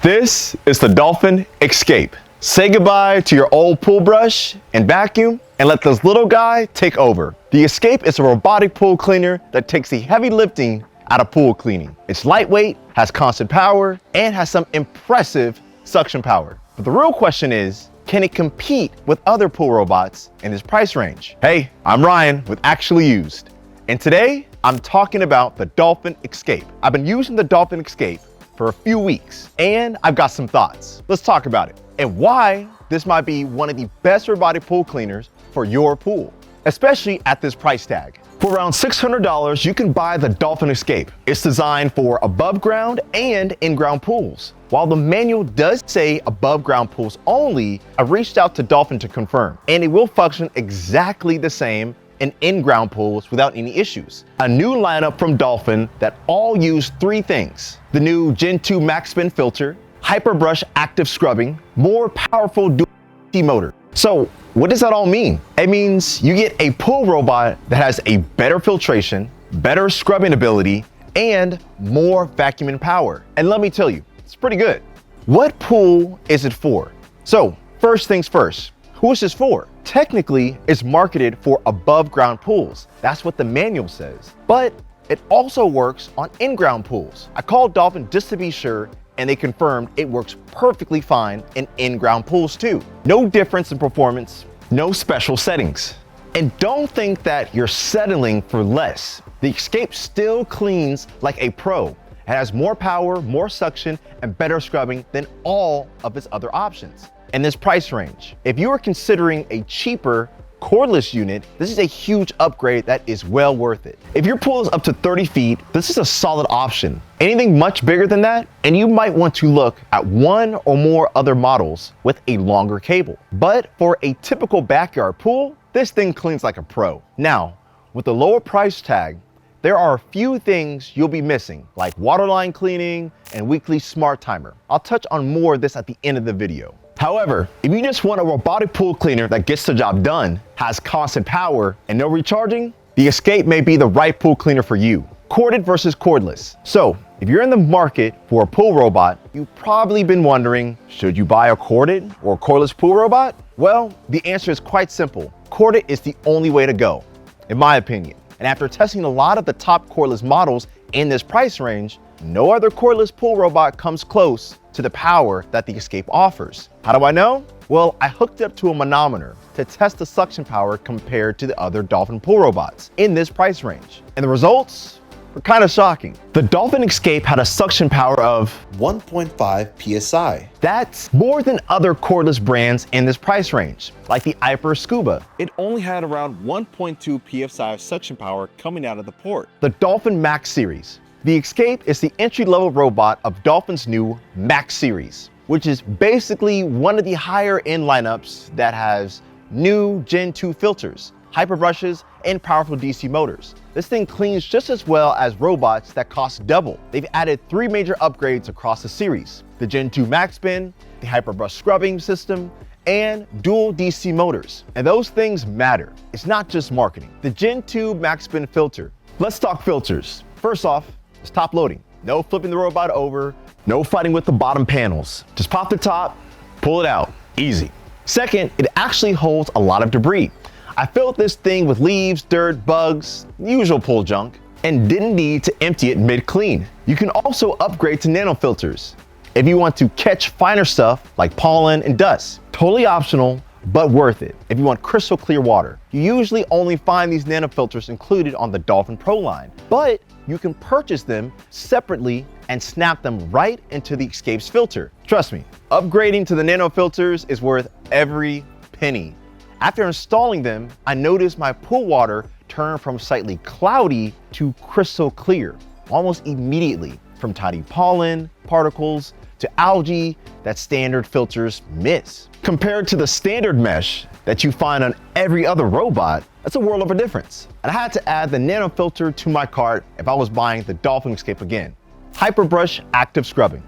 This is the Dolphin Escape. Say goodbye to your old pool brush and vacuum and let this little guy take over. The Escape is a robotic pool cleaner that takes the heavy lifting out of pool cleaning. It's lightweight, has constant power, and has some impressive suction power. But the real question is, can it compete with other pool robots in this price range? Hey, I'm Ryan with Actually Used, and today I'm talking about the Dolphin Escape. I've been using the Dolphin Escape for a few weeks, and I've got some thoughts. Let's talk about it and why this might be one of the best robotic pool cleaners for your pool, especially at this price tag. For around $600, you can buy the Dolphin Escape. It's designed for above ground and in-ground pools. While the manual does say above ground pools only, I reached out to Dolphin to confirm, and it will function exactly the same in in-ground pools without any issues. A new lineup from Dolphin that all use three things: the new Gen 2 MaxBin filter, Aiper active scrubbing, more powerful dual motor. So what does that all mean? It means you get a pool robot that has a better filtration, better scrubbing ability, and more vacuuming power. And let me tell you, it's pretty good. What pool is it for? So first things first, who is this for? Technically, it's marketed for above ground pools. That's what the manual says. But it also works on in-ground pools. I called Dolphin just to be sure, and they confirmed it works perfectly fine in in-ground pools too. No difference in performance, no special settings. And don't think that you're settling for less. The Escape still cleans like a pro. It has more power, more suction, and better scrubbing than all of its other options in this price range. If you are considering a cheaper cordless unit, this is a huge upgrade that is well worth it. If your pool is up to 30 feet, this is a solid option. Anything much bigger than that, and you might want to look at one or more other models with a longer cable. But for a typical backyard pool, this thing cleans like a pro. Now, with the lower price tag, there are a few things you'll be missing, like waterline cleaning and weekly smart timer. I'll touch on more of this at the end of the video. However, if you just want a robotic pool cleaner that gets the job done, has constant power, and no recharging, the Escape may be the right pool cleaner for you. Corded versus cordless. So, if you're in the market for a pool robot, you've probably been wondering, should you buy a corded or cordless pool robot? Well, the answer is quite simple. Corded is the only way to go, in my opinion. And after testing a lot of the top cordless models in this price range, no other cordless pool robot comes close to the power that the Escape offers. How do I know? Well, I hooked it up to a manometer to test the suction power compared to the other Dolphin pool robots in this price range. And the results were kind of shocking. The Dolphin Escape had a suction power of 1.5 psi. That's more than other cordless brands in this price range, like the Aiper Scuba. It only had around 1.2 psi suction power coming out of the port. The Dolphin Max Series. The Escape is the entry-level robot of Dolphin's new Max Series, which is basically one of the higher-end lineups that has new Gen 2 filters, Aiper brushes, and powerful DC motors. This thing cleans just as well as robots that cost double. They've added 3 major upgrades across the series: the Gen 2 MaxBin, the Aiper scrubbing system, and dual DC motors. And those things matter. It's not just marketing. The Gen 2 MaxBin filter. Let's talk filters. First off, it's top loading. No flipping the robot over, no fighting with the bottom panels. Just pop the top, pull it out, easy. Second, it actually holds a lot of debris. I filled this thing with leaves, dirt, bugs, usual pool junk, and didn't need to empty it mid-clean. You can also upgrade to nano filters if you want to catch finer stuff like pollen and dust. Totally optional, but worth it if you want crystal clear water. You usually only find these nano filters included on the Dolphin Pro line, but you can purchase them separately and snap them right into the Escape's filter. Trust me, upgrading to the nano filters is worth every penny. After installing them, I noticed my pool water turn from slightly cloudy to crystal clear, almost immediately, from tiny pollen particles to algae that standard filters miss. Compared to the standard mesh that you find on every other robot, that's a world of a difference. And I had to add the nano filter to my cart if I was buying the Dolphin Escape again. Aiper active scrubbing.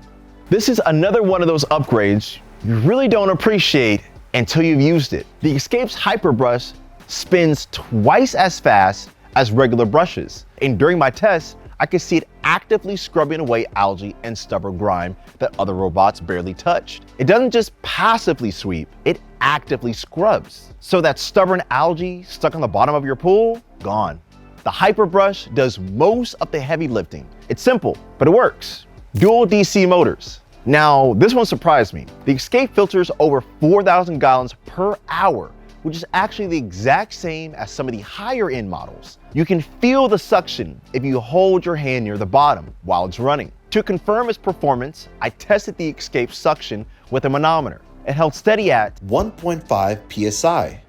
This is another one of those upgrades you really don't appreciate until you've used it. The Escape's Aiper spins twice as fast as regular brushes. And during my test, I can see it actively scrubbing away algae and stubborn grime that other robots barely touched. It doesn't just passively sweep, it actively scrubs. So that stubborn algae stuck on the bottom of your pool, gone. The Aiper brush does most of the heavy lifting. It's simple, but it works. Dual DC motors. Now, this one surprised me. The Escape filters over 4,000 gallons per hour, which is actually the exact same as some of the higher end models. You can feel the suction if you hold your hand near the bottom while it's running. To confirm its performance, I tested the Escape suction with a manometer. It held steady at 1.5 psi.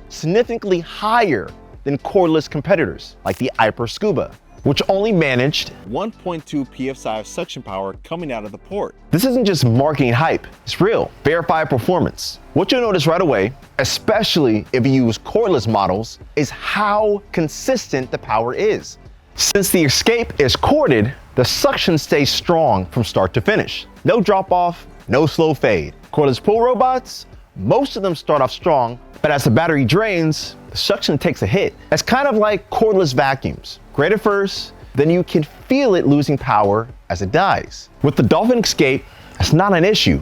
significantly higher than cordless competitors like the Aiper Scuba, which only managed 1.2 psi of suction power coming out of the port. This isn't just marketing hype, it's real, verified performance. What you'll notice right away, especially if you use cordless models, is how consistent the power is. Since the Escape is corded, the suction stays strong from start to finish. No drop off, no slow fade. Cordless pool robots, most of them start off strong, but as the battery drains, the suction takes a hit. That's kind of like cordless vacuums. Great at first, then you can feel it losing power as it dies. With the Dolphin Escape, it's not an issue.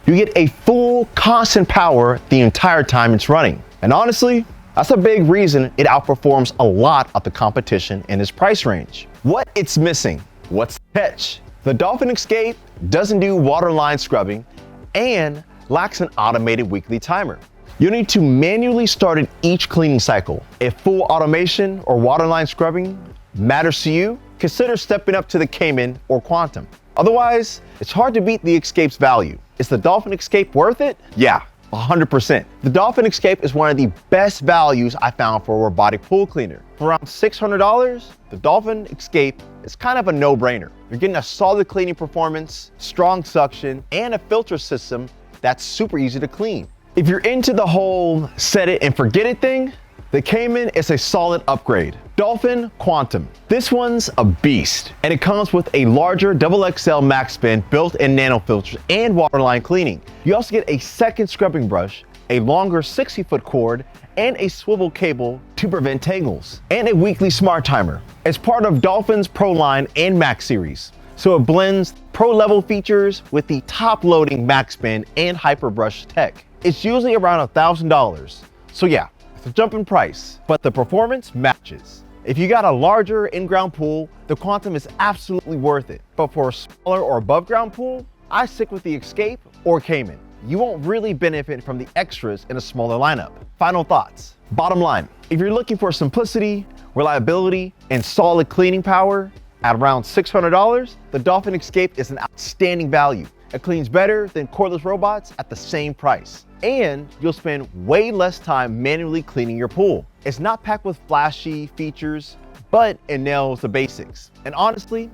You get a full constant power the entire time it's running. And honestly, that's a big reason it outperforms a lot of the competition in its price range. What it's missing? What's the catch? The Dolphin Escape doesn't do waterline scrubbing and lacks an automated weekly timer. You'll need to manually start it each cleaning cycle. If full automation or waterline scrubbing matters to you, consider stepping up to the Cayman or Quantum. Otherwise, it's hard to beat the Escape's value. Is the Dolphin Escape worth it? Yeah, 100%. The Dolphin Escape is one of the best values I found for a robotic pool cleaner. For around $600, the Dolphin Escape is kind of a no-brainer. You're getting a solid cleaning performance, strong suction, and a filter system that's super easy to clean. If you're into the whole set it and forget it thing, the Cayman is a solid upgrade. Dolphin Quantum. This one's a beast, and it comes with a larger XXL MaxBin built-in nano filters and waterline cleaning. You also get a second scrubbing brush, a longer 60-foot cord, and a swivel cable to prevent tangles, and a weekly smart timer. It's part of Dolphin's Pro line and Max Series, so it blends pro-level features with the top-loading MaxBin and Aiper brush tech. It's usually around $1,000, so yeah, it's a jump in price, but the performance matches. If you got a larger in-ground pool, the Quantum is absolutely worth it. But for a smaller or above-ground pool, I stick with the Escape or Cayman. You won't really benefit from the extras in a smaller lineup. Final thoughts. Bottom line, if you're looking for simplicity, reliability, and solid cleaning power at around $600, the Dolphin Escape is an outstanding value. It cleans better than cordless robots at the same price. And you'll spend way less time manually cleaning your pool. It's not packed with flashy features, but it nails the basics. And honestly,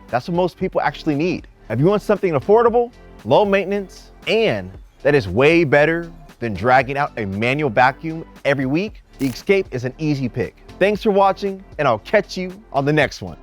that's what most people actually need. If you want something affordable, low maintenance, and that is way better than dragging out a manual vacuum every week, the Escape is an easy pick. Thanks for watching, and I'll catch you on the next one.